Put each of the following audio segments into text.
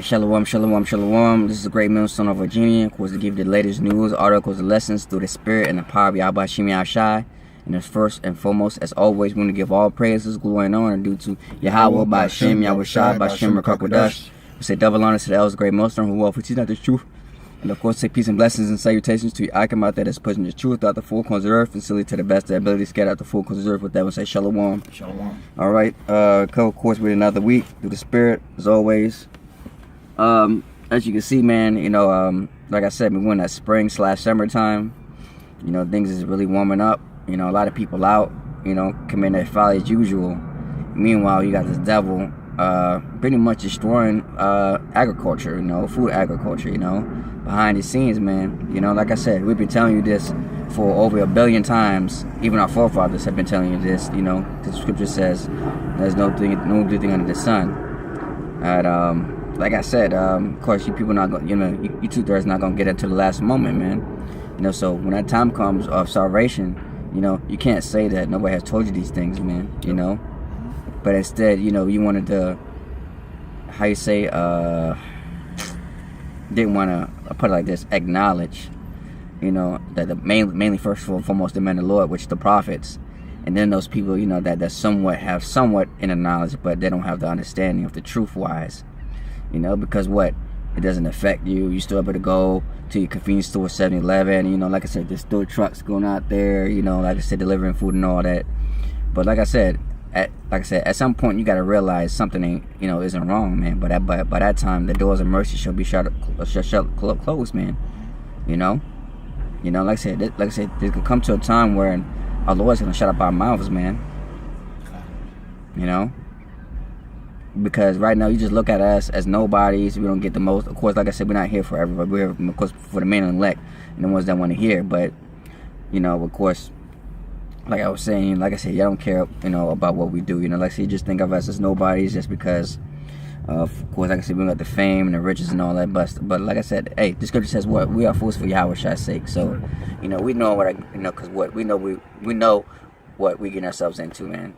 Shalom, shalom, shalom. This is a great millstone of Virginia. Of course, to give you the latest news, articles, and lessons through the spirit and the power of Yahweh Shem Yahshai. And as first and foremost, as always, we want to give all praises, glory, and honor due to Yahweh by Shem Yahushai by Shem Rakakwadash. We say double honor to the elders, great millstone, who will for teaching out the truth. And of course, say peace and blessings and salutations to Akim out there that's pushing the truth out the full corners of earth and silly to the best of their ability to scatter out the full corners of earth. With that, we say shalom. Shalom. All right, of course, with another week through the spirit, as always. As you can see, man, like I said, we're in that spring/summertime. Things is really warming up. A lot of people out, committing their folly as usual. Meanwhile, you got this devil pretty much destroying agriculture, food agriculture, behind the scenes, man. Like I said, we've been telling you this for over 1 billion times. Even our forefathers have been telling you this, because the scripture says there's no good thing under the sun. And like I said, of course, you people not going, you 2/3 not gonna get it to the last moment, man. So when that time comes of salvation, you can't say that nobody has told you these things, man. But instead, you wanted to, how you say, didn't want to put it like this, acknowledge, that the mainly first and foremost the men of the Lord, which the prophets, and then those people, that somewhat have in the knowledge, but they don't have the understanding of the truth wise. Because what? It doesn't affect you. You still able to go to your convenience store, 7-Eleven. Like I said, there's still trucks going out there. Like I said, delivering food and all that. But like I said, at some point you got to realize something ain't, isn't wrong, man. But by that time, the doors of mercy shall be closed, man. Like I said, there could come to a time where our Lord's gonna shut up our mouths, man. Because right now you just look at us as nobodies. We don't get the most. Of course, like I said, we're not here for everybody. We're here, of course, for the main elect and the ones that want to hear. But of course, like I was saying, like I said, y'all don't care, about what we do. Like I said, you just think of us as nobodies just because, of course, like I said, we got the fame and the riches and all that. But like I said, hey, the scripture says what? We are fools for Yahweh's sake. So, we know what because what we know we know what we get ourselves into, man.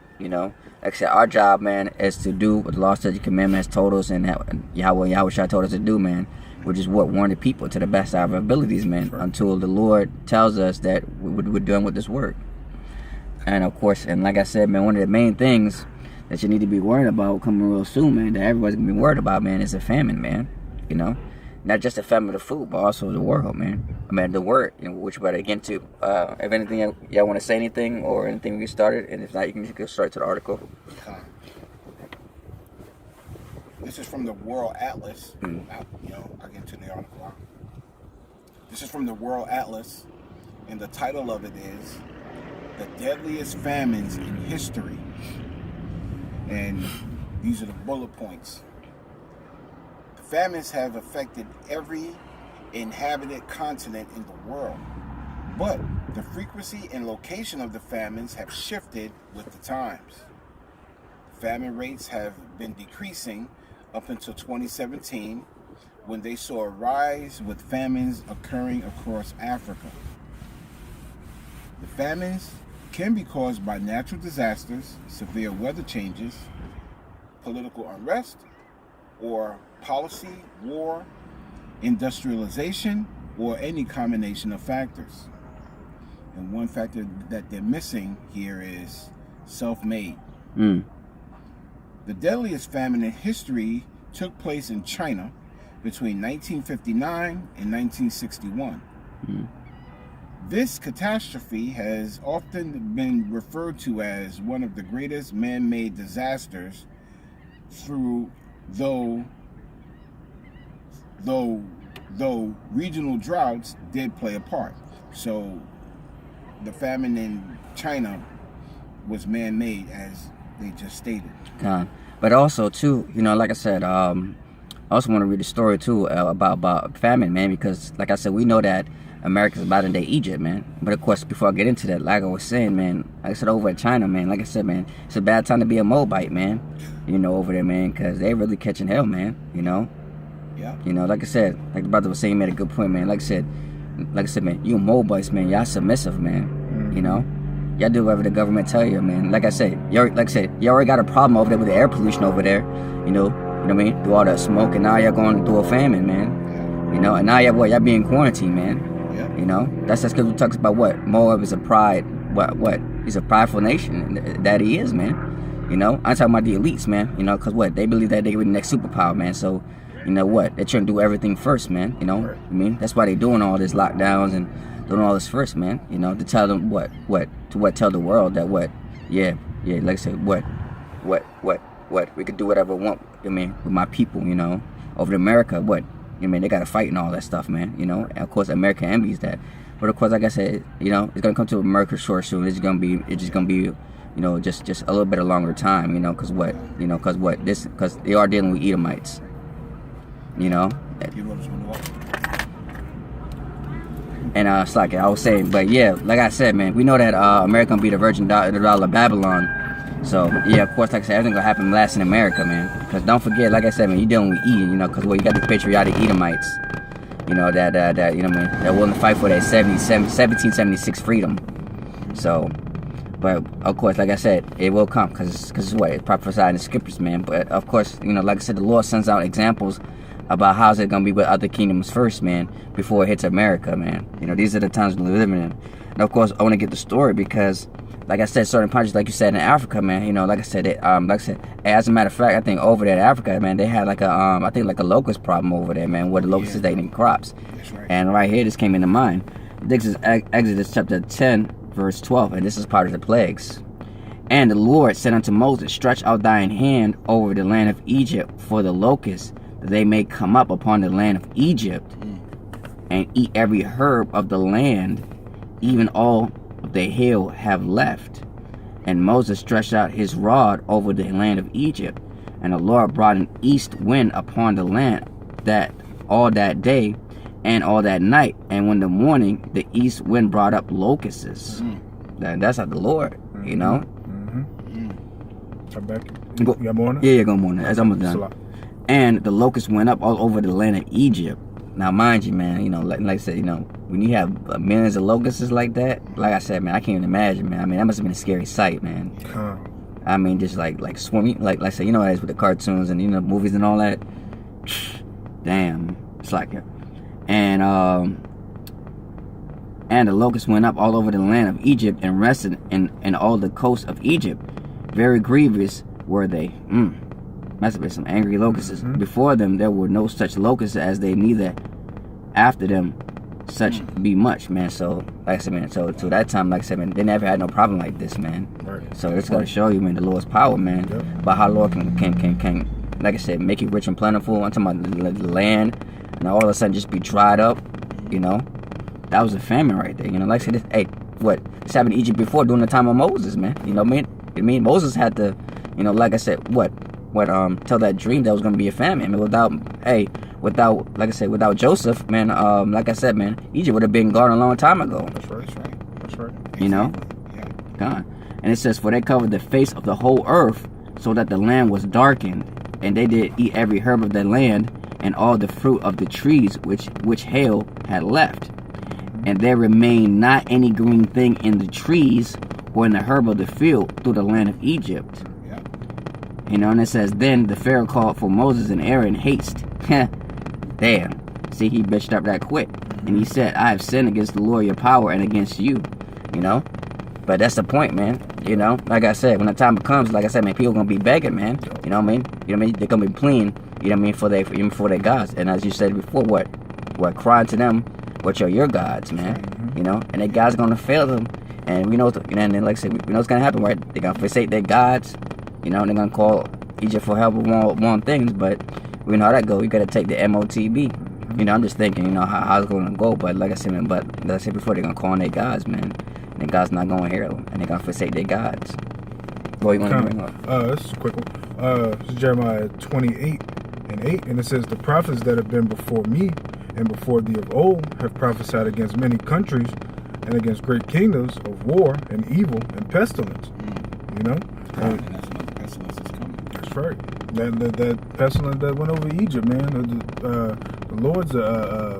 Like I said, our job, man, is to do what the law, statutes, commandments told us, and Yahweh told us to do, man, which is what warn the people to the best of our abilities, man, until the Lord tells us that we're done with this work. And of course, and like I said, man, one of the main things that you need to be worried about coming real soon, man, that everybody's gonna be worried about, man, is a famine, man. Not just the famine of food, but also the world, man. The word, which we're about to get into. If anything, y'all want to say anything or anything we started, and if not, you can just go straight to the article. This is from the World Atlas. I'll get into the article. This is from the World Atlas, and the title of it is "The Deadliest Famines in History." And these are the bullet points. Famines have affected every inhabited continent in the world, but the frequency and location of the famines have shifted with the times. Famine rates have been decreasing up until 2017, when they saw a rise with famines occurring across Africa. The famines can be caused by natural disasters, severe weather changes, political unrest, or policy, war, industrialization, or any combination of factors. And one factor that they're missing here is self-made. The deadliest famine in history took place in China between 1959 and 1961. This catastrophe has often been referred to as one of the greatest man-made disasters, though regional droughts did play a part. So the famine in China was man-made, as they just stated. But also too, like I said, I also want to read a story too about famine, man, because like I said, we know that America's modern day Egypt, man. But of course, before I get into that, like I was saying, man, like I said, over at China, man, like I said, man, it's a bad time to be a Moabite, man, over there, man, because they really catching hell, man, Yeah. Like I said, like the brother was saying, he made a good point, man. Like I said, man, you Moabites, man, y'all submissive, man, Y'all do whatever the government tell you, man. Like I said, you already got a problem over there with the air pollution over there, You know what I mean? Through all that smoke, and now y'all going through a famine, man. You know, and now y'all being quarantined, man. You know, that's because we talks about what Moab is a pride. What? He's a prideful nation that he is, man. You know, I'm talking about the elites, man. You know, because what they believe that they were the next superpower, man. So, you know what? They're trying to do everything first, man. You know, I mean, that's why they're doing all this lockdowns and doing all this first, man. You know, to tell them tell the world that like I said, we could do whatever we want. I mean, with my people, you know, over to America, I mean, they got to fight and all that stuff, man. You know, and of course, America envies that. But of course, like I said, you know, it's gonna come to America short soon. It's just gonna be, you know, just a little bit of longer time, you know, because they are dealing with Edomites, you know. And it's like I was saying, but yeah, like I said, man, we know that America gonna be the virgin dollar of Babylon. So yeah, of course, like I said, everything gonna happen last in America, man. Because don't forget, like I said, man, you dealing with Edom, you know, because you got the patriotic Edomites, you know, that you know, man, that willing to fight for that 1776 freedom. So, but of course, like I said, it will come because it's what it's prophesied in the scriptures, man. But of course, you know, like I said, the Lord sends out examples about how's it gonna be with other kingdoms first, man, before it hits America, man. You know, these are the times we're living in. And of course, I want to get the story because, like I said, certain countries, like you said, in Africa, man, you know, like I said, as a matter of fact, I think over there in Africa, man, they had like I think like a locust problem over there, man, where the locusts is eating crops. That's right. And right here, this came into mind. This is Exodus chapter 10, verse 12, and this is part of the plagues. And the Lord said unto Moses, stretch out thine hand over the land of Egypt for the locusts, that they may come up upon the land of Egypt and eat every herb of the land, even all of the hail have left. And Moses stretched out his rod over the land of Egypt, and the Lord brought an east wind upon the land all that day and all that night. And when the morning, the east wind brought up locusts. That's how the Lord, you know. I'm back. You got more on it? Yeah, go more on it. That's almost done. And the locusts went up all over the land of Egypt. Now, mind you, man, you know, like I said, you know, when you have millions of locusts like that, like I said, man, I can't even imagine, man. I mean, that must have been a scary sight, man. I mean, just like swimming, like I said, you know, as with the cartoons and, you know, movies and all that. Damn, it's like it. And the locusts went up all over the land of Egypt and rested in all the coast of Egypt. Very grievous were they. Must have been some angry locusts. Before them there were no such locusts as they, neither after them such be much, man. So like I said, man, so to that time, like I said, man, they never had no problem like this, man. So it's gonna show you, man, the Lord's power, man. About how the Lord can like I said, make you rich and plentiful. I'm talking about the land, and all of a sudden just be dried up, you know. That was a famine right there, you know. Like I said, this happened in Egypt before during the time of Moses, man. You know what I mean? Moses had to, you know, like I said, tell that dream that was gonna be a famine. I mean, without Joseph, man, like I said, man, Egypt would have been gone a long time ago. That's right. You know? God. And it says, for they covered the face of the whole earth, so that the land was darkened, and they did eat every herb of the land, and all the fruit of the trees which hail had left. And there remained not any green thing in the trees or in the herb of the field through the land of Egypt. You know, and it says, then the Pharaoh called for Moses and Aaron in haste. Damn. See, he bitched up that quick. And he said, I have sinned against the Lord your power and against you. You know? But that's the point, man. You know? Like I said, when the time comes, like I said, man, people going to be begging, man. You know what I mean? You know what I mean? They're going to be pleading, you know what I mean, for their gods. And as you said before, what? Crying to them, which are your gods, man. You know? And their gods going to fail them. And we know, and then, like I said, we know what's going to happen, right? They're going to forsake their gods. You know, they're gonna call Egypt for help with one things, but we know how that go. You gotta take the MOTB. You know, I'm just thinking, you know, how it's gonna go. But like I said, man, like I said before, they're gonna call on their gods, man. And their gods not gonna hear them, and they're gonna forsake their gods. What you wanna bring up? This is a quick one. This is Jeremiah 28:8, and it says, the prophets that have been before me and before thee of old have prophesied against many countries and against great kingdoms of war and evil and pestilence. You know. And that's another pestilence that's coming. That's right. That pestilence that went over Egypt, man. The Lord's the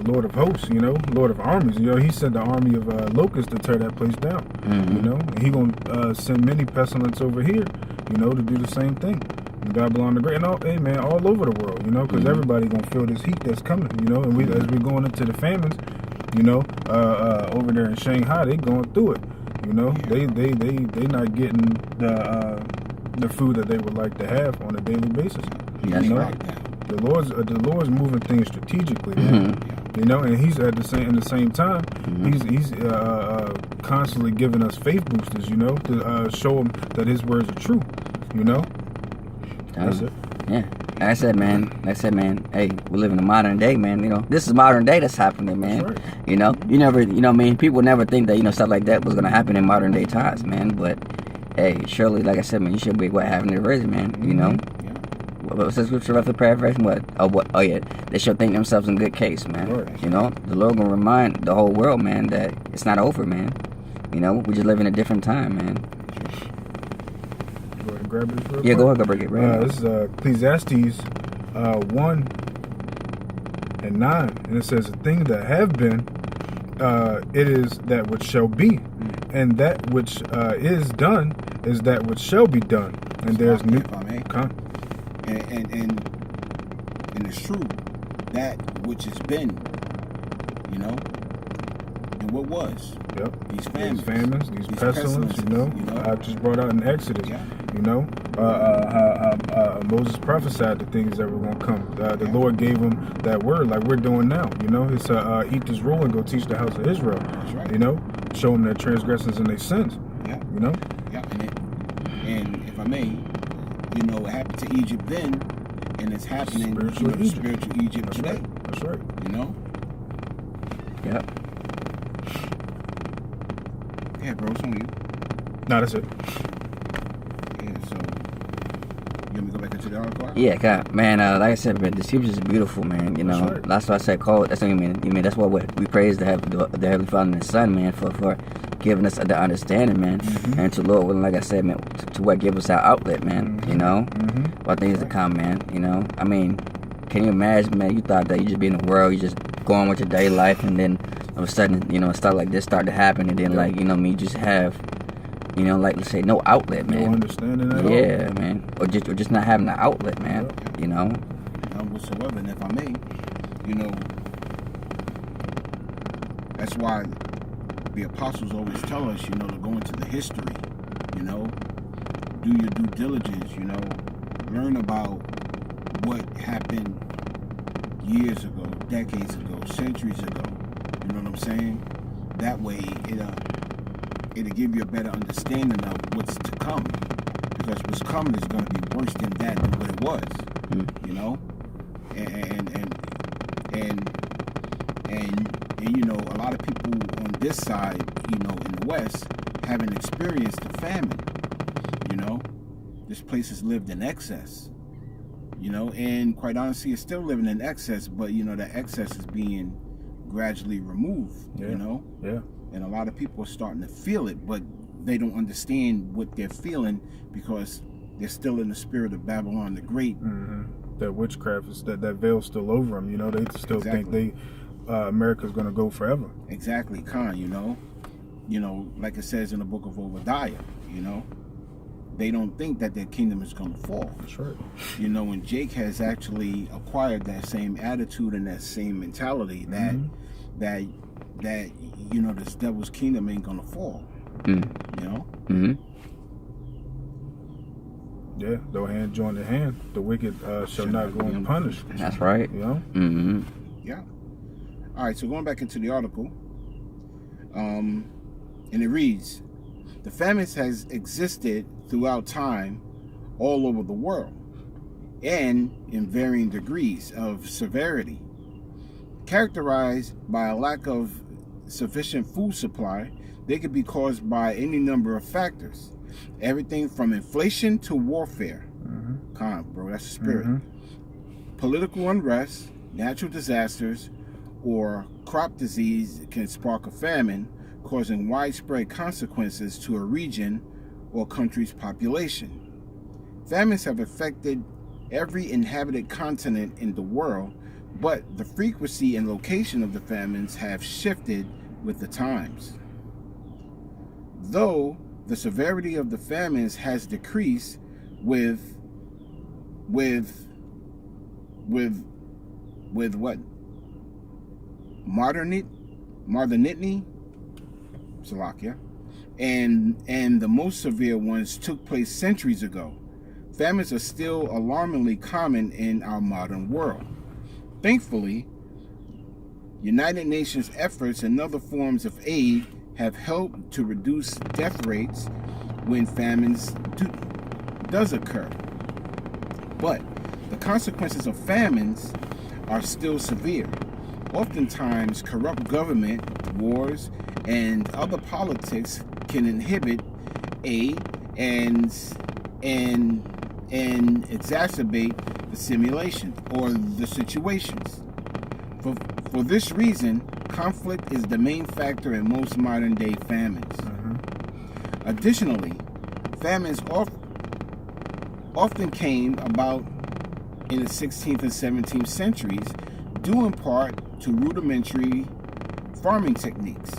Lord of hosts, you know, Lord of armies. You know, he sent the army of locusts to tear that place down. You know, and he gonna send many pestilence over here, you know, to do the same thing. Babylon the Great, and all, hey man, all over the world, you know, because everybody gonna feel this heat that's coming, you know, and we as we going into the famines, you know, over there in Shanghai, they going through it, you know, they not getting the food that they would like to have on a daily basis. That's you know? right. The Lord's moving things strategically, man. You know, and he's at the same time, he's constantly giving us faith boosters, you know, to show him that his words are true, you know. That's it. Yeah. Like I said, man. Hey, we live in the modern day, man. You know, this is modern day that's happening, man. That's right. You know, you never, you know, I mean, people never think that, you know, stuff like that was gonna happen in modern day times, man. But hey, surely, like I said, man, you should be having the risen, man. You know. What's the scripture of the paraphrasing? Oh yeah, they shall think themselves in good case, man. Right. You know, the Lord gonna remind the whole world, man, that it's not over, man. You know, we just live in a different time, man. Go ahead and grab this real Yeah, quick. go ahead, go break it right. This is Ecclesiastes 1:9, and it says, "The thing that have been, it is that which shall be, and that which is done is that which shall be done." And there's new. And it's true, that which has been, you know, and what was. Yep. These famines, these pestilence, you know. I just brought out in Exodus, Yeah. you know, how Moses prophesied the things that were going to come. The Lord gave him that word, like we're doing now, you know. It's eat this rule and go teach the house of Israel. That's right. You know, show them their transgressions and their sins. Yeah. You know. Yeah. And if I may, you know, it happened to Egypt then, and it's happening Spiritual Egypt. spiritual Egypt That's today. right. That's right. You know. Yep. Yeah, bro, it's on you. No, that's it. Yeah. So, you want me to go back into the article? Yeah, God, man. Like I said, man, the scriptures is beautiful, man. You know, That's right. that's why I said, "Call." That's what you mean. You mean that's what we praise the Heavenly Father and the Son, man, for giving us the understanding, man, and to Lord, like I said, man, to what give us our outlet, man. You know, what things to come, man. You know, I mean, can you imagine, man? You thought that you just be in the world, you just going with your daily life, and then all of a sudden, you know, stuff like this start to happen, and then like, you know, me just have, you know, like, let's say, no outlet, man. No understanding at all. Yeah, man, or just not having an outlet, man. You know. None whatsoever. And if I may, you know, that's why the apostles always tell us, you know, to go into the history, you know, do your due diligence, you know, learn about what happened years ago, decades ago, centuries ago. You know what I'm saying? That way, it'll give you a better understanding of what's to come, because what's coming is going to be worse than that than what it was. You know, and you know, a lot of people on this side, you know, in the West, haven't experienced the famine. You know, this place has lived in excess. You know, and quite honestly, it's still living in excess, but you know, that excess is being gradually removed. You know, and a lot of people are starting to feel it, but they don't understand what they're feeling because they're still in the spirit of Babylon the Great. That witchcraft is that veil's still over them. You know, they still think America's going to go forever. Exactly, Khan. You know, like it says in the book of Obadiah. You know, they don't think that their kingdom is going to fall. That's right. You know, and Jake has actually acquired that same attitude and that same mentality that you know, this devil's kingdom ain't going to fall. You know. Yeah, though hand joined in hand, the wicked shall not go unpunished. That's right. You know? Yeah. All right, so going back into the article, and it reads, the famines has existed throughout time all over the world and in varying degrees of severity, characterized by a lack of sufficient food supply. They could be caused by any number of factors. Everything from inflation to warfare. Bro, that's the spirit. Political unrest, natural disasters, or crop disease can spark a famine, causing widespread consequences to a region or country's population. Famines have affected every inhabited continent in the world, but the frequency and location of the famines have shifted with the times. Though the severity of the famines has decreased with with what? Modernity, Slovakia, and the most severe ones took place centuries ago. Famines are still alarmingly common in our modern world. Thankfully, United Nations efforts and other forms of aid have helped to reduce death rates when famines does occur. But the consequences of famines are still severe. Oftentimes, corrupt government, wars, and other politics can inhibit aid and exacerbate the simulation or the situations. For this reason, conflict is the main factor in most modern day famines. Additionally, famines often came about in the 16th and 17th centuries, due in part to rudimentary farming techniques.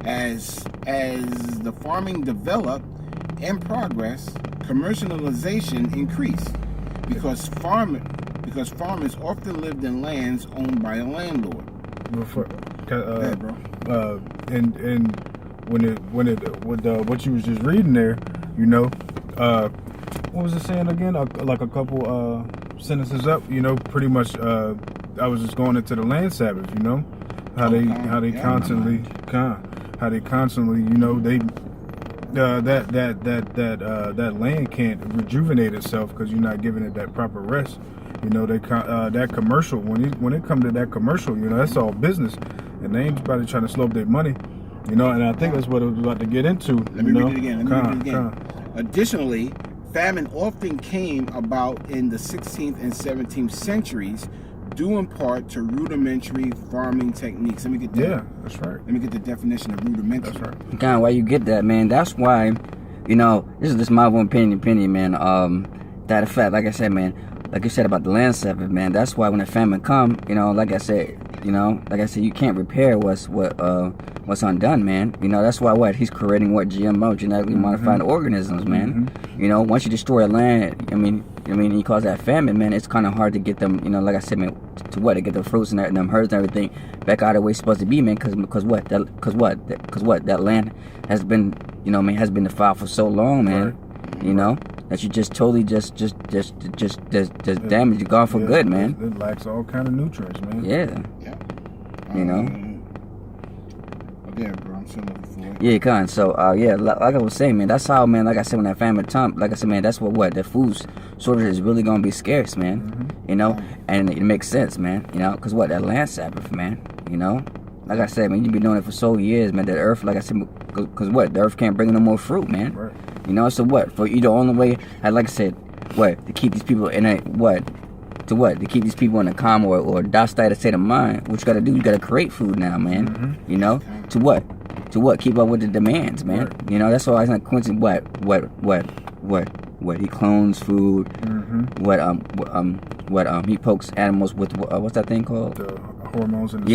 As the farming developed and progressed, commercialization increased because farmers often lived in lands owned by a landlord. And what you was just reading there, you know, what was it saying again? Like a couple sentences up, you know, pretty much. I was just going into the land savage, you know, how they constantly, you know, they that land can't rejuvenate itself because you're not giving it that proper rest. You know, that commercial, when it comes to that commercial, you know, that's all business, and they ain't probably trying to slow up their money, you know. And I think that's what it was about to get into. Let me read it again. Additionally, famine often came about in the 16th and 17th centuries, due in part to rudimentary farming techniques. Let me get that. Yeah, that's right. Let me get the definition of rudimentary. That's right. Kind of why you get that, man. That's why, you know, this is just my one opinion, man. That effect, like I said, man, like you said about the land savage, man. That's why when a famine come, you know, like I said, you can't repair what's undone, man. You know, that's why he's creating GMO, genetically modified organisms, man. You know, once you destroy a land, I mean, he calls that famine, man. It's kind of hard to get them, you know, like I said, man, to get the fruits and them herbs and everything back out of the way it's supposed to be, man. Because that land has been, you know, man, has been defiled for so long, man. Right. You know, that you just totally just damage you gone for good, man. It lacks all kind of nutrients, man. Yeah. You know. Okay, bro, I'm still looking for it. Yeah, kind. So, like I was saying, man, that's how, man, like I said, when that famine time, like I said, man, that's the food shortage is really gonna be scarce, man. You know, and it makes sense, man. You know, because that land sabbath, man. You know, like I said, man, you've been doing it for so years, man. That earth, like I said, because the earth can't bring no more fruit, man. Right. You know, so for you, the only way, like I said, to keep these people in a to keep these people in a calm or docile state of mind, what you gotta do, you gotta create food now, man. You know, to keep up with the demands, man. Right. You know, that's why it's not coincidence. He clones food. He pokes animals with what's that thing called? The hormones and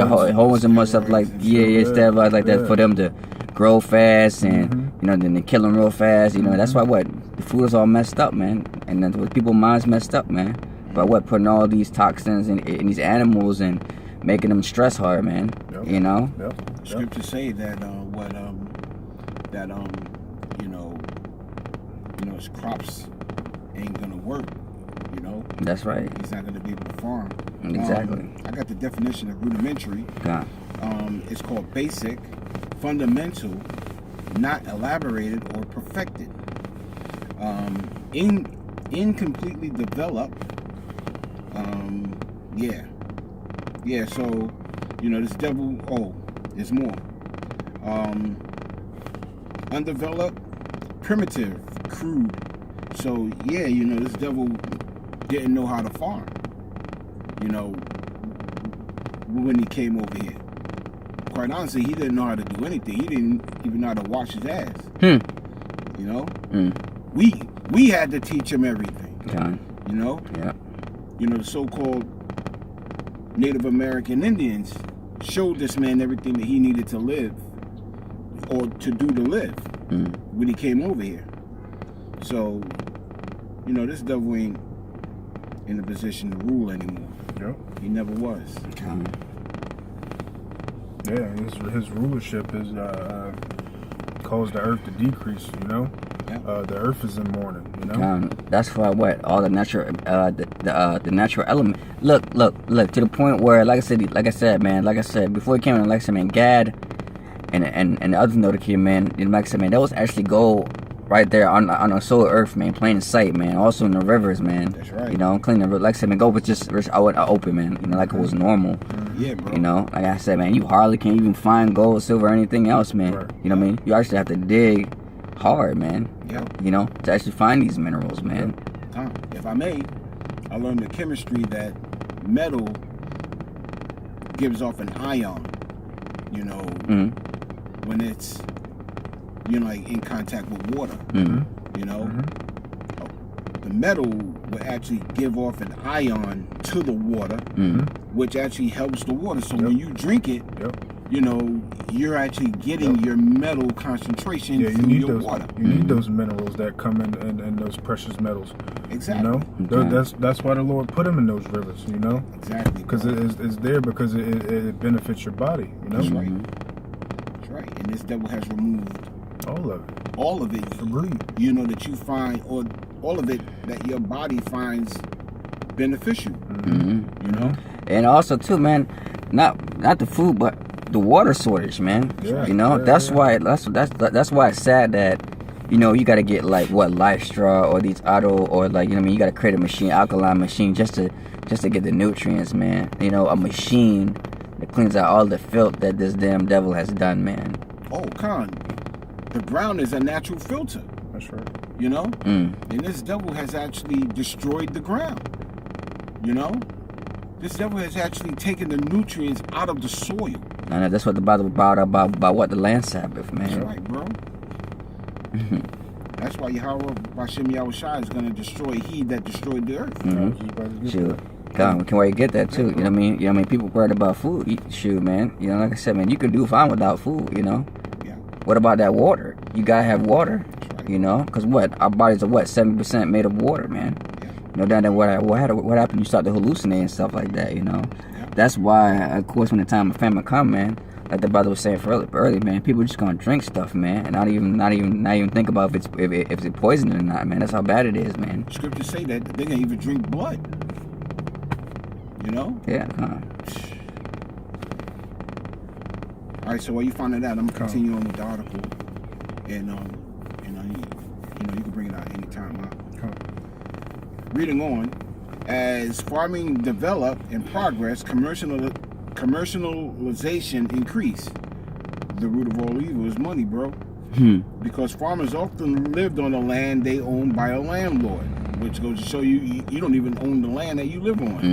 hormones and stuff like steroids like that for them to grow fast and you know, then they kill them real fast. You know, that's why the food is all messed up, man, and then people's minds messed up, man. By putting all these toxins in these animals and making them stress hard, man. You know. Scriptures say that his crops ain't gonna work. You know. That's right. He's not gonna be able to farm. Exactly. I got the definition of rudimentary. God. It's called basic, fundamental, not elaborated or perfected. Incompletely developed. So, you know, this devil, there's more. Undeveloped, primitive, crude. So, you know, this devil didn't know how to farm, you know, when he came over here. Quite honestly, he didn't know how to do anything. He didn't even know how to wash his ass. You know? We had to teach him everything. You know? Yeah. You know, the so-called Native American Indians showed this man everything that he needed to live or to do to live when he came over here. So, You know, this devil ain't in a position to rule anymore. Yep. He never was. Yeah, his rulership is caused the earth to decrease. You know, the earth is in mourning. You know, that's why all the natural, the natural element. Look to the point where, like I said, man, before he came in, like I said, man, Gad, and the other note here, man, and like I said, man, those actually go right there on the solar earth, man, plain in sight, man. Also in the rivers, man. That's right. You know, clean the river. Like I said, man, go with just open, man. You know, like it was normal. Yeah, bro. You know, like I said, man, you hardly can even find gold, silver, or anything else, man. Right. You know what I mean? You actually have to dig hard, man. Yeah. You know, to actually find these minerals, man. If I may, I learned the chemistry that metal gives off an ion. You know, when it's like in contact with water. You know, the metal will actually give off an ion to the water, which actually helps the water. So when you drink it, you know, you're actually getting your metal concentration through your water. You need those minerals that come in those precious metals. Exactly. You know, that's why the Lord put them in those rivers. You know, exactly. Because it's there because it benefits your body. You know, that's right. That's right. And this devil has removed all of it. All of it. Agreed. You know, that you find, or all of it that your body finds beneficial. You know, and also too, man, not the food, but the water shortage, man. Yeah, you know, that's why it's sad that, you know, you got to get like Life Straw or these auto, or like, you know what I mean, you got to create a machine, alkaline machine, just to get the nutrients, man. You know, a machine that cleans out all the filth that this damn devil has done, man. Oh, the ground is a natural filter. That's right. You know, and this devil has actually destroyed the ground. You know, this devil has actually taken the nutrients out of the soil. I know, that's what the Bible about what the land Sabbath, man. That's right, bro. That's why Yahweh Bashem Yahushua is going to destroy he that destroyed the earth. Sure. God, can where you get that too? You know what I mean? You know what I mean? People worried about food. Shoot, man. You know, like I said, man, you can do fine without food. You know. Yeah. What about that water? You gotta have water. That's right. You know, because our bodies are 70% made of water, man. Yeah. You know, then what happened? You start to hallucinate and stuff like that. You know. Yeah. That's why, of course, when the time of famine come, man, like the brother was saying earlier, man, people just gonna drink stuff, man, and not even think about if it's poison or not, man. That's how bad it is, man. Scriptures say that they can even drink blood. You know? Yeah. All right. So while you find that out, I'm gonna continue on with the article, and you can bring it out anytime. Reading on, as farming developed and progressed, commercialization increased. The root of all evil is money, bro. Because farmers often lived on the land they owned by a landlord, which goes to show you don't even own the land that you live on.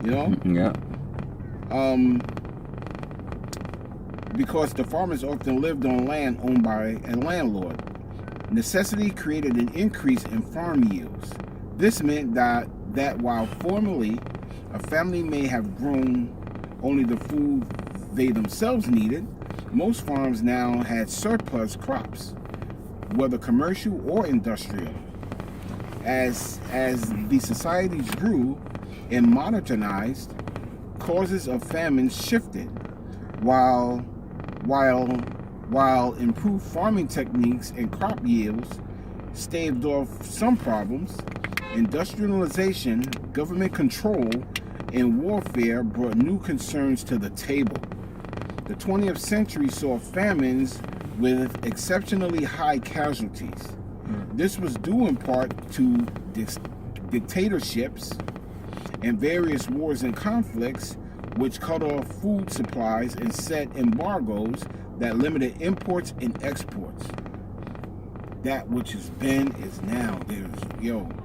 You know? Yeah. Because the farmers often lived on land owned by a landlord. Necessity created an increase in farm yields. This meant that while formerly a family may have grown only the food they themselves needed, most farms now had surplus crops, whether commercial or industrial. As the societies grew and modernized, causes of famine shifted. While improved farming techniques and crop yields staved off some problems, industrialization, government control, and warfare brought new concerns to the table. The 20th century saw famines with exceptionally high casualties. This was due in part to dictatorships and various wars and conflicts, which cut off food supplies and set embargoes that limited imports and exports. That which has been is now.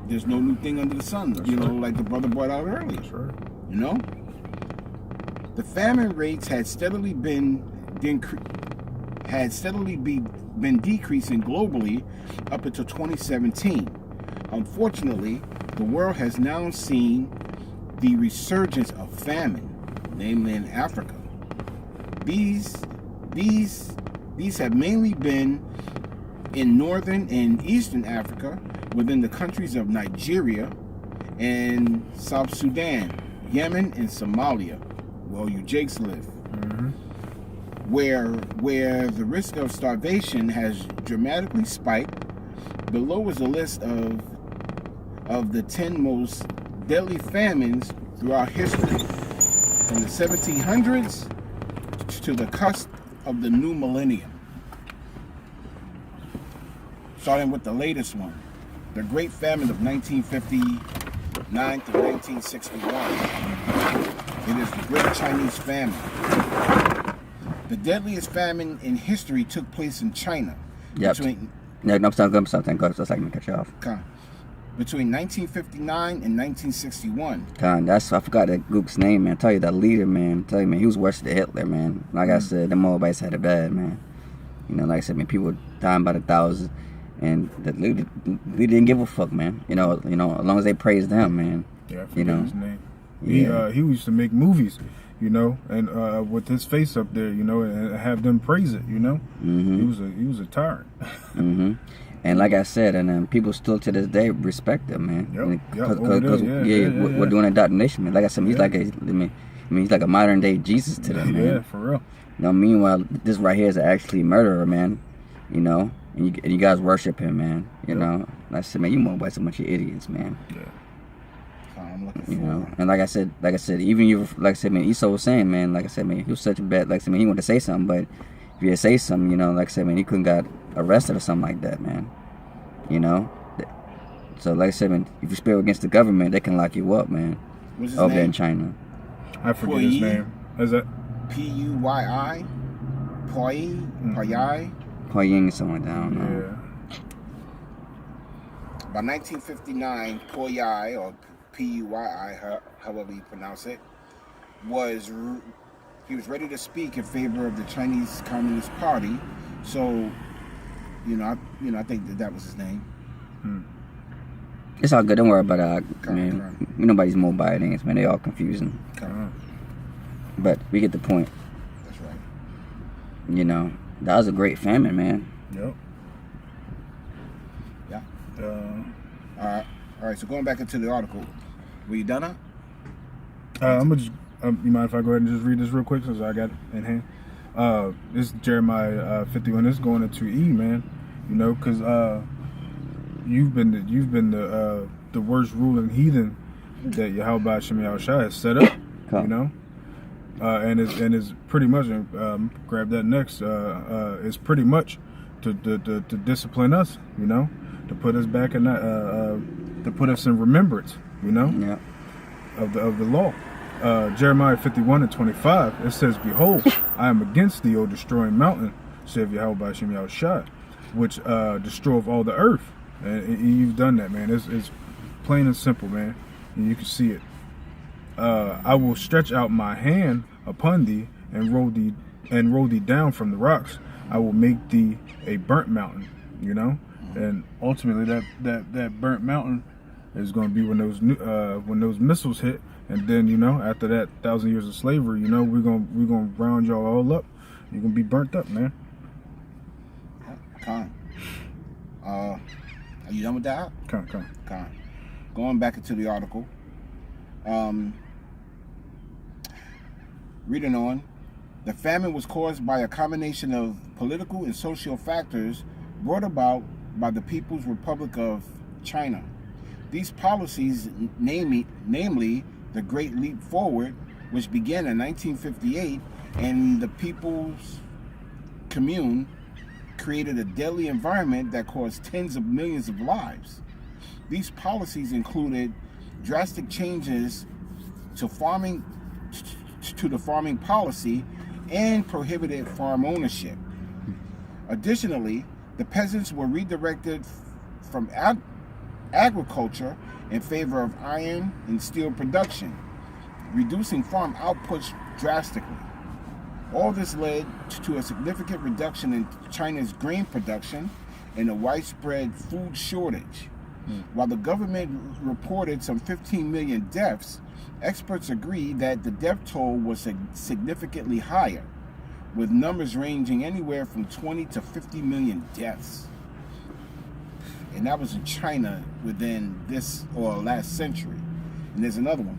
There's no new thing under the sun. That's right. Like the brother brought out earlier. That's right. You know, the famine rates had steadily been decreasing globally up until 2017. Unfortunately, the world has now seen the resurgence of famine, namely in Africa. These have mainly been in northern and eastern Africa, within the countries of Nigeria and South Sudan, Yemen, and Somalia, where you Jakes live, where the risk of starvation has dramatically spiked. Below is a list of the 10 most deadly famines throughout history, from the 1700s to the cusp of the new millennium. Starting with the latest one, the Great Famine of 1959 to 1961. It is the Great Chinese Famine. The deadliest famine in history took place in China. Yep. I'm sorry, go. Just like me cut you off. Between 1959 and 1961. I forgot that group's name, man. I tell you, that leader, man. Man, he was worse than Hitler, man. Like I said, the Moabites had it bad, man. You know, like I said, man, people were dying by the thousands, and the leader didn't give a fuck, man. You know, as long as they praised him, man. Yeah, I forget his name. He used to make movies, and with his face up there, and have them praise it, He was a tyrant. And like I said, and people still to this day respect him, man. Because we're doing a nation, man. Like I said, he's like he's like a modern day Jesus to them, man. Yeah, for real. Meanwhile, this right here is actually a murderer, man. And you guys worship him, man. Like I said, man, you Moabites are a bunch of idiots, man. Yeah. I'm looking for and like I said, even you, like I said, man, Esau was saying, man, like I said, man, he was such a bad, like I said, man, he wanted to say something, but if you say something, like I said, man, he couldn't got arrested or something like that, man. So like I said, man, if you spill against the government, they can lock you up, man. What's his over name? there in China. I forget his name. Is that Puyai? Puyai? Pying or something like that, I don't know. Yeah. By 1959, Puyai, or Puyai, however you pronounce it, he was ready to speak in favor of the Chinese Communist Party. So, I think that was his name. It's all good. Don't worry about it, man. Nobody's Mobile names, man. They all confusing. But we get the point. That's right. That was a great famine, man. Yep. Yeah. All right. So going back into the article, were you done? I'm gonna just. You mind if I go ahead and just read this real quick since I got it in hand? This is Jeremiah 51. This is going into E, man. Because you've been the worst ruling heathen that Yahweh Shem Yahushua has set up. And it's pretty much grab that next. It's pretty much to discipline us. To put us back in that. To put us in remembrance. Yeah. Of the law. Jeremiah 51:25, it says, "Behold, I am against thee, O destroying mountain, saith Yahweh by Shem Yahushua, which destroyeth all the earth." And you've done that, man. It's plain and simple, man. And you can see it. I will stretch out my hand upon thee and roll thee down from the rocks. I will make thee a burnt mountain. And ultimately that burnt mountain is going to be when those missiles hit. And then, after that 1,000 years of slavery, we're gonna round y'all all up. You're gonna be burnt up, man. Are you done with that? Con. Going back into the article. Reading on. The famine was caused by a combination of political and social factors brought about by the People's Republic of China. These policies, namely the Great Leap Forward, which began in 1958, and the People's Commune, created a deadly environment that caused tens of millions of lives. These policies included drastic changes to the farming policy and prohibited farm ownership. Additionally, the peasants were redirected from agriculture in favor of iron and steel production, reducing farm outputs drastically. All this led to a significant reduction in China's grain production and a widespread food shortage. While the government reported some 15 million deaths, experts agree that the death toll was significantly higher, with numbers ranging anywhere from 20 to 50 million deaths. and that was in China within this or last century. And there's another one,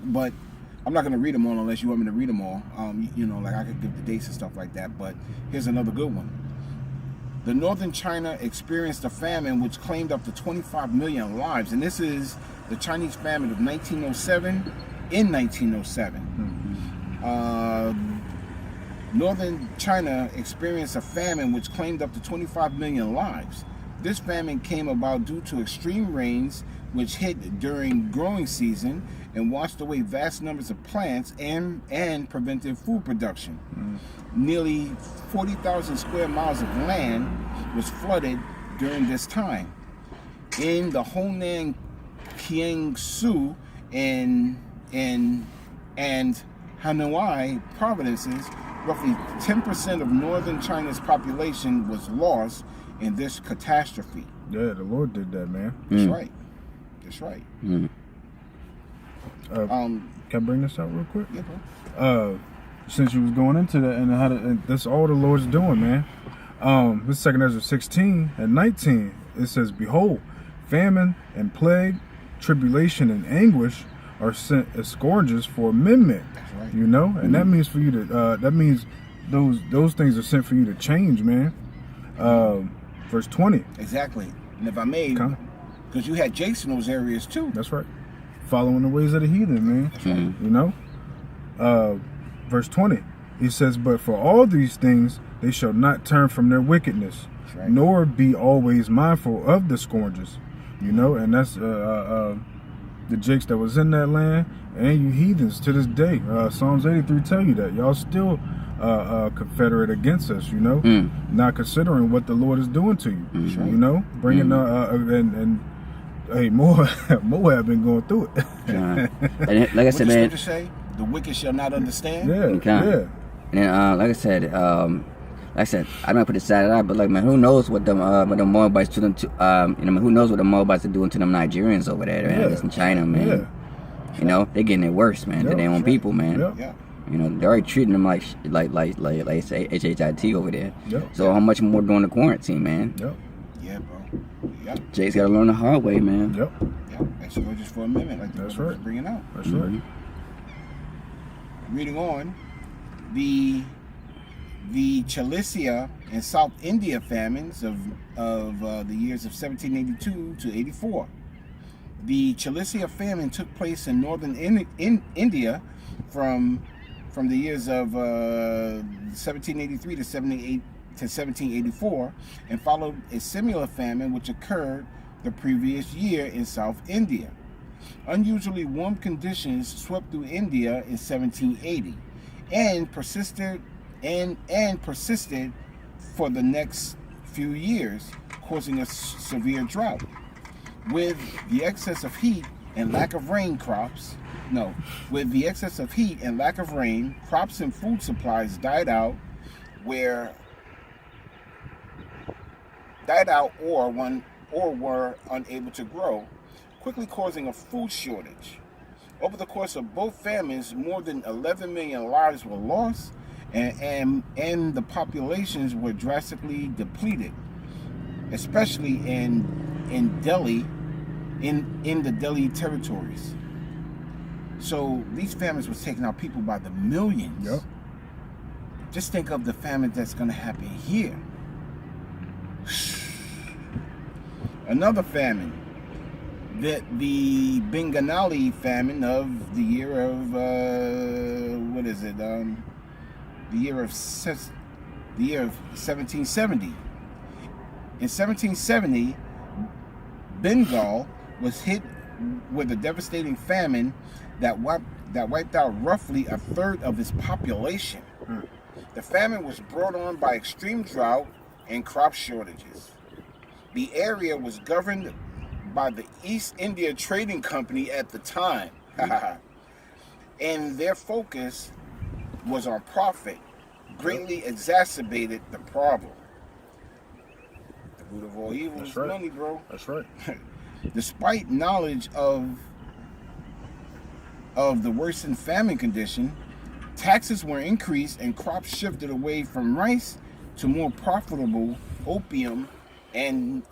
but I'm not going to read them all unless you want me to read them all. Like I could give the dates and stuff like that. But here's another good one. The northern China experienced a famine which claimed up to 25 million lives, and this is the Chinese famine of 1907. In 1907, northern China experienced a famine which claimed up to 25 million lives. This famine came about due to extreme rains which hit during growing season and washed away vast numbers of plants and prevented food production. Nearly 40,000 square miles of land was flooded during this time. In the Honan, Kiangsu, and Hanoi provinces, roughly 10% of northern China's population was lost in this catastrophe. Yeah, the Lord did that, man. That's right. That's right. Can I bring this out real quick? Yeah, bro. Since you was going into that, and that's all the Lord's doing, man. This 2 Ezra 16 and 19, it says, "Behold, famine and plague, tribulation and anguish are sent as scourges for amendment." That's right. You know, and that means for you to. That means those things are sent for you to change, man. Verse 20. Exactly. And if I may, because you had Jason in those areas too. That's right. Following the ways of the heathen, man. That's right. You know. Verse 20. He says, "But for all these things they shall not turn from their wickedness, Right. nor be always mindful of the scourges." You know, and that's the jakes that was in that land, and you heathens to this day. Psalms 83 tell you that y'all still confederate against us. You know, not considering what the Lord is doing to you. Right. You know, bringing and hey, Moab been going through it. And like I What said, the man. scripture say? The wicked shall not understand. Yeah, Okay. yeah. And then, like I said, I'm not put it side eye, but like, man, who knows what the Moabites do them to, who knows what the Moabites are doing to them Nigerians over there, man? Yeah. Just in China, man. Yeah. You know, they're getting it worse, man, than their own people, man. Yep. Yeah. You know, they're already treating them like say HHIT over there. Yep. So how much more during the quarantine, man? Yep. Yeah, bro. Yep. Jay's got to learn the hard way, man. Yep. Yep. That's just for a minute, like That's the right. was bringing out. That's right. Reading on, the Cilicia and South India famines of the years of 1782 to 84. The Cilicia famine took place in northern India from the years of 1783 to 1784, and followed a similar famine which occurred the previous year in South India. Unusually warm conditions swept through India in 1780 and persisted for the next few years, causing a severe drought. With the excess of heat and lack of rain, crops and food supplies died out or were unable to grow, quickly causing a food shortage. Over the course of both famines, more than 11 million lives were lost, and the populations were drastically depleted, especially in Delhi, in the Delhi territories. So these famines was taking out people by the millions. Yep. Just think of the famine that's going to happen here. Another famine, the Bengali famine of the year of the year of 1770. In 1770, Bengal was hit with a devastating famine that wiped out roughly a third of its population. The famine was brought on by extreme drought and crop shortages. The area was governed by the East India Trading Company at the time, and their focus was on profit, greatly exacerbated the problem. The root of all evil is money, bro. That's right. Despite knowledge of the worsened famine condition, taxes were increased and crops shifted away from rice to more profitable opium and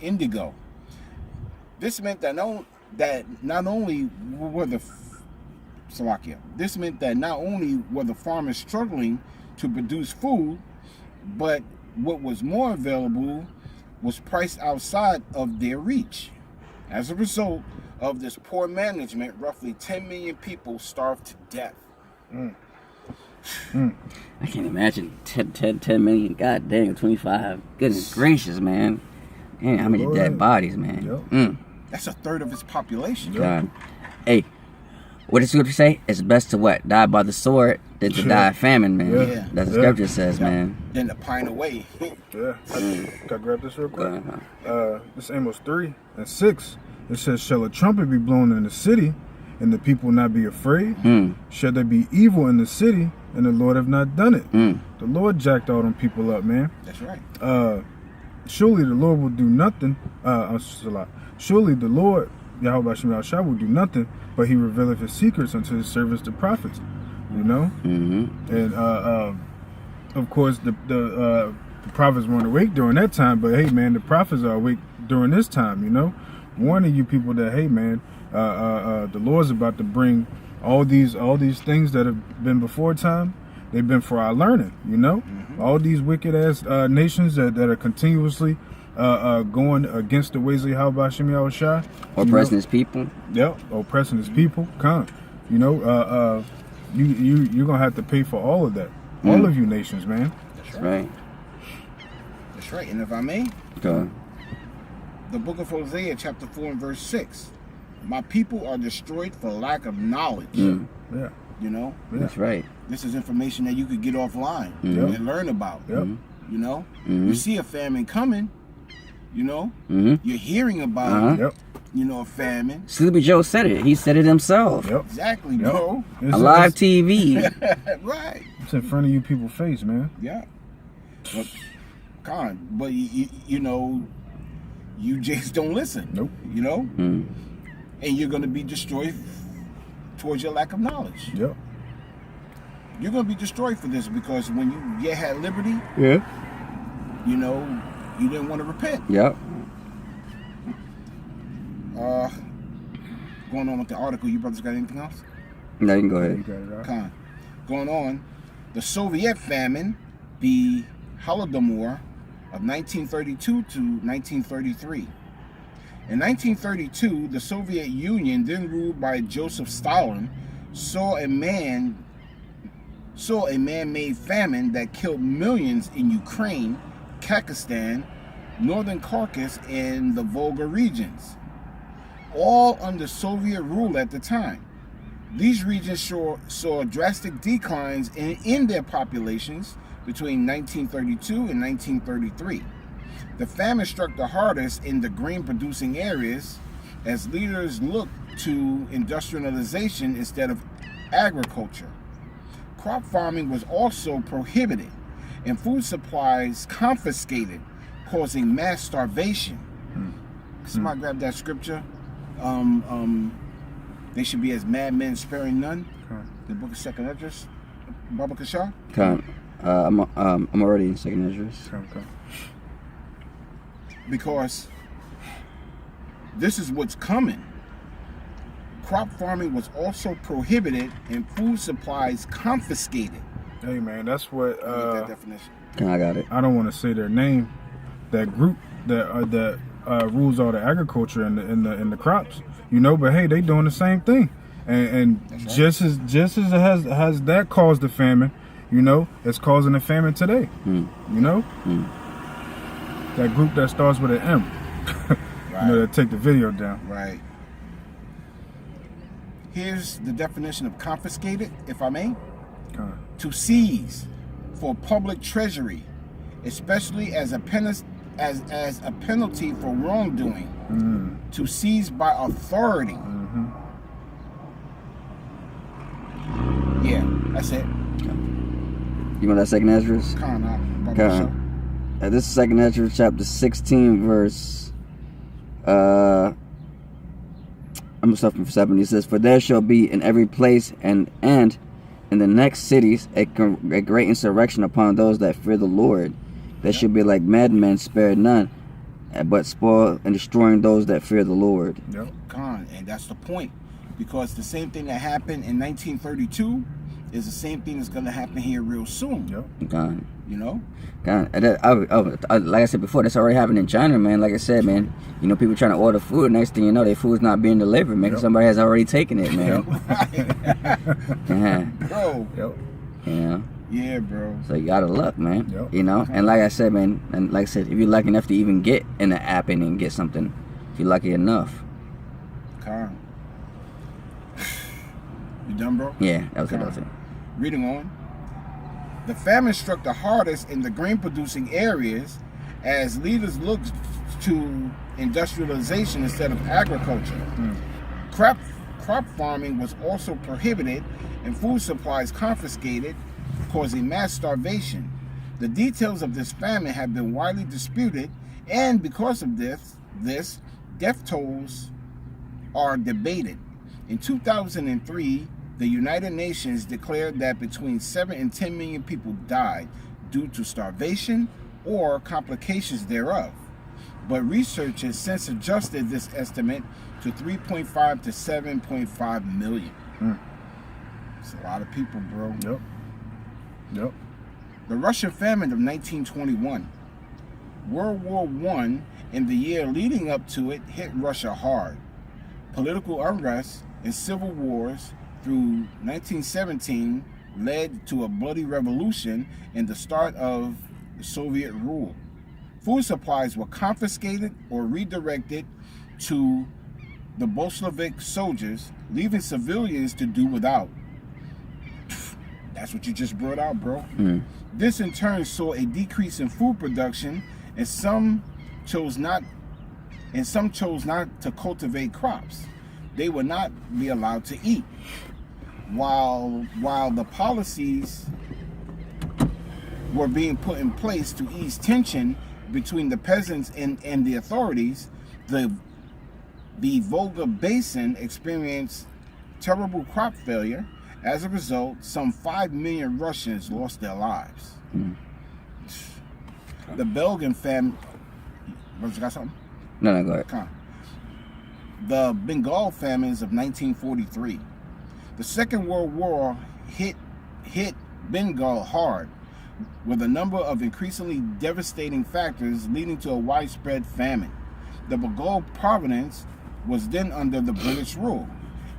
indigo. This meant that not only were the farmers struggling to produce food, but what was more available was priced outside of their reach. As a result of this poor management, roughly 10 million people starved to death. I can't imagine 10 million. God dang, 25. Goodness gracious, man. Dang, how many dead bodies, man. Yep. That's a third of its population. God. Hey, what does scripture say? It's best to what? Die by the sword than to die of famine, man. Yeah. That's what scripture says, man. Then to pine away. Yeah. Can I grab this real quick? This is Amos 3:6. It says, shall a trumpet be blown in the city, and the people not be afraid? Shall there be evil in the city, and the Lord have not done it? The Lord jacked all them people up, man. That's right. Surely the Lord will do nothing. Surely the Lord, Yahweh Shem Shah, will do nothing, but he revealeth his secrets unto his servants, the prophets. You know? And of course, the prophets weren't awake during that time, but hey, man, the prophets are awake during this time, you know? Warning you people that, hey, man, the Lord's about to bring all these things that have been before time. They've been for our learning, you know? All these wicked ass nations that are continuously going against the ways of Yahweh Shem Yahushua. Oppressing his people. Yep, oppressing his people. Come, you know, you're gonna have to pay for all of that. All of you nations, man. That's right. That's right. And if I may, Go. The book of Hosea, chapter 4 and verse 6. My people are destroyed for lack of knowledge. Yeah. You know? That's right. This is information that you could get offline and learn about. You know? You see a famine coming, you know? You're hearing about you know, a famine. Sleepy Joe said it. He said it himself. Exactly, bro. A live TV. Right. It's in front of you people's face, man. Yeah. But you know, you just don't listen. Nope. You know? And you're going to be destroyed towards your lack of knowledge. Yep. You're going to be destroyed for this because when you had liberty, you know, you didn't want to repent. Yep. Going on with the article, you brothers got anything else? No, you can go ahead. You got it out. Going on, the Soviet famine, the Holodomor of 1932 to 1933. In 1932, the Soviet Union, then ruled by Joseph Stalin, saw a man-made famine that killed millions in Ukraine, Kazakhstan, Northern Caucasus, and the Volga regions, all under Soviet rule at the time. These regions saw drastic declines in their populations between 1932 and 1933. The famine struck the hardest in the grain-producing areas as leaders looked to industrialization instead of agriculture. Crop farming was also prohibited and food supplies confiscated, causing mass starvation. Somebody grab that scripture. They should be as madmen sparing none. The book of Second Esdras. Baba Kasha. I'm already in Second Esdras. Because this is what's coming. Crop farming was also prohibited and food supplies confiscated. Hey man, that's what that definition. I got it. I don't want to say their name. That group that rules all the agriculture and the crops, you know. But hey, they doing the same thing, and right. just as it has that caused the famine, you know, it's causing the famine today. You know, that group that starts with an M, right. You know, that take the video down. Right. Here's the definition of confiscated, if I may. To seize for public treasury, especially as a penalty for wrongdoing. To seize by authority. Yeah, that's it. You want that Second Esdras? This is Second Esdras chapter 16 verse I'm gonna start from 7. He says, for there shall be in every place and in the next cities a great insurrection upon those that fear the Lord. They should be like madmen, spared none. but spoil and destroying those that fear the Lord. Yep. Con, and that's the point, because the same thing that happened in 1932 is the same thing that's going to happen here real soon. Yep. God. You know? God. Like I said before, that's already happened in China, man. Like I said, man, you know, people trying to order food. Next thing you know, their food's not being delivered, man. 'Cause somebody has already taken it, man. Bro. Yep. You know? Yeah, bro. So you gotta look, man. Yep. You know? And like I said, man, and like I said, if you're lucky enough to even get in the app and get something, if you're lucky enough. Con. You done, bro? Yeah, that was it. Reading on. The famine struck the hardest in the grain-producing areas as leaders looked to industrialization instead of agriculture. Crop farming was also prohibited and food supplies confiscated, causing mass starvation. The details of this famine have been widely disputed, and because of this death tolls are debated. In 2003, the United Nations declared that between 7 and 10 million people died due to starvation or complications thereof. But researchers since adjusted this estimate to 3.5 to 7.5 million. It's a lot of people, bro. Yep. Yep. The Russian famine of 1921. World War I and the year leading up to it hit Russia hard. Political unrest and civil wars through 1917 led to a bloody revolution and the start of Soviet rule. Food supplies were confiscated or redirected to the Bolshevik soldiers, leaving civilians to do without. That's what you just brought out, bro. This in turn saw a decrease in food production, and some chose not to cultivate crops. They would not be allowed to eat. While the policies were being put in place to ease tension between the peasants and the authorities, the Volga Basin experienced terrible crop failure. As a result, some 5 million Russians lost their lives. The Belgian famine... You got something? No, go ahead. Come on. The Bengal famines of 1943. The Second World War hit Bengal hard, with a number of increasingly devastating factors leading to a widespread famine. The Bengal province was then under the British rule,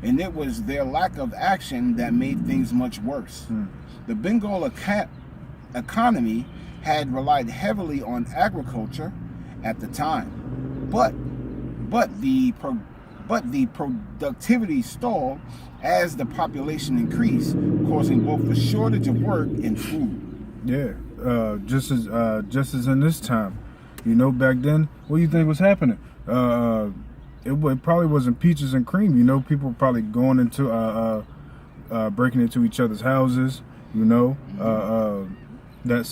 and it was their lack of action that made things much worse. The Bengal economy had relied heavily on agriculture at the time, but the productivity stalled as the population increased, causing both a shortage of work and food. Yeah, just as in this time, you know, back then, what do you think was happening? It probably wasn't peaches and cream. You know, people were probably going into breaking into each other's houses. You know, that's